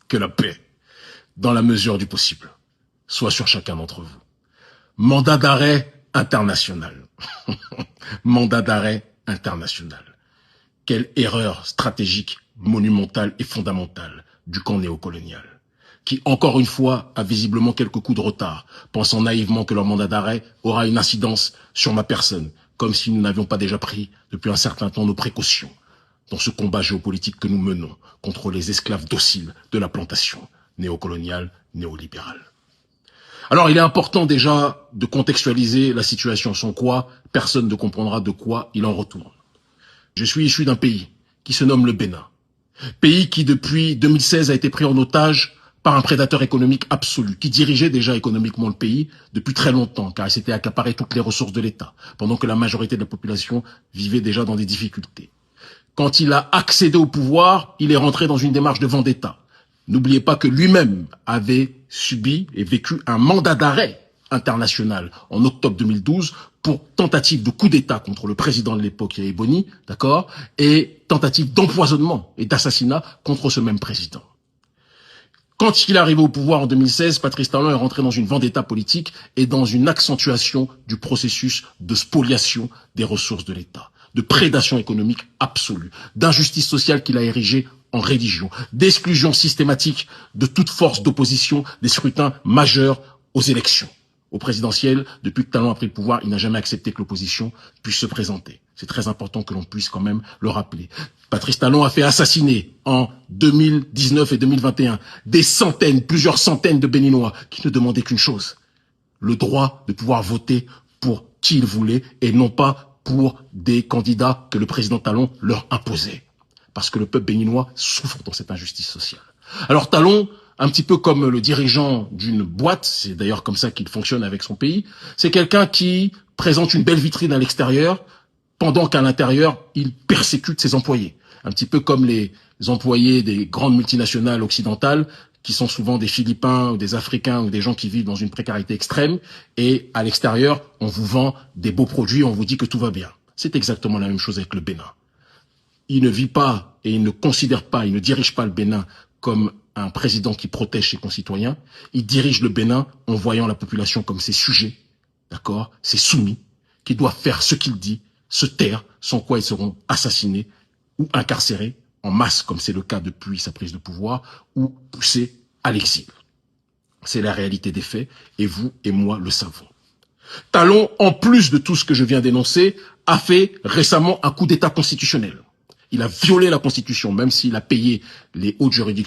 Que la paix, dans la mesure du possible, soit sur chacun d'entre vous. Mandat d'arrêt international. Mandat d'arrêt international. Quelle erreur stratégique, monumentale et fondamentale du camp néocolonial, qui, encore une fois, a visiblement quelques coups de retard, pensant naïvement que leur mandat d'arrêt aura une incidence sur ma personne, comme si nous n'avions pas déjà pris, depuis un certain temps, nos précautions dans ce combat géopolitique que nous menons contre les esclaves dociles de la plantation néocoloniale, néolibérale. Alors, il est important déjà de contextualiser la situation, sans quoi personne ne comprendra de quoi il en retourne. Je suis issu d'un pays qui se nomme le Bénin. Pays qui, depuis 2016, a été pris en otage par un prédateur économique absolu, qui dirigeait déjà économiquement le pays depuis très longtemps, car il s'était accaparé toutes les ressources de l'État, pendant que la majorité de la population vivait déjà dans des difficultés. Quand il a accédé au pouvoir, il est rentré dans une démarche de vendetta. N'oubliez pas que lui-même avait subi et vécu un mandat d'arrêt international en octobre 2012 pour tentative de coup d'État contre le président de l'époque, Yahya Boni, d'accord, et tentative d'empoisonnement et d'assassinat contre ce même président. Quand il est arrivé au pouvoir en 2016, Patrice Talon est rentré dans une vendetta politique et dans une accentuation du processus de spoliation des ressources de l'État, de prédation économique absolue, d'injustice sociale qu'il a érigée en religion, d'exclusion systématique de toute force d'opposition des scrutins majeurs aux élections. Au présidentiel, depuis que Talon a pris le pouvoir, il n'a jamais accepté que l'opposition puisse se présenter. C'est très important que l'on puisse quand même le rappeler. Patrice Talon a fait assassiner en 2019 et 2021 des centaines, plusieurs centaines de Béninois qui ne demandaient qu'une chose, le droit de pouvoir voter pour qui ils voulaient et non pas pour des candidats que le président Talon leur imposait. Parce que le peuple béninois souffre dans cette injustice sociale. Alors Talon, un petit peu comme le dirigeant d'une boîte, c'est d'ailleurs comme ça qu'il fonctionne avec son pays, c'est quelqu'un qui présente une belle vitrine à l'extérieur, pendant qu'à l'intérieur, il persécute ses employés. Un petit peu comme les employés des grandes multinationales occidentales, qui sont souvent des Philippins ou des Africains ou des gens qui vivent dans une précarité extrême, et à l'extérieur, on vous vend des beaux produits, on vous dit que tout va bien. C'est exactement la même chose avec le Bénin. Il ne vit pas et il ne considère pas, il ne dirige pas le Bénin comme un président qui protège ses concitoyens. Il dirige le Bénin en voyant la population comme ses sujets, d'accord, ses soumis, qui doivent faire ce qu'il dit, se taire, sans quoi ils seront assassinés ou incarcérés en masse, comme c'est le cas depuis sa prise de pouvoir, ou poussés à l'exil. C'est la réalité des faits, et vous et moi le savons. Talon, en plus de tout ce que je viens d'énoncer, a fait récemment un coup d'État constitutionnel. Il a violé la Constitution, même s'il a payé les hautes juridictions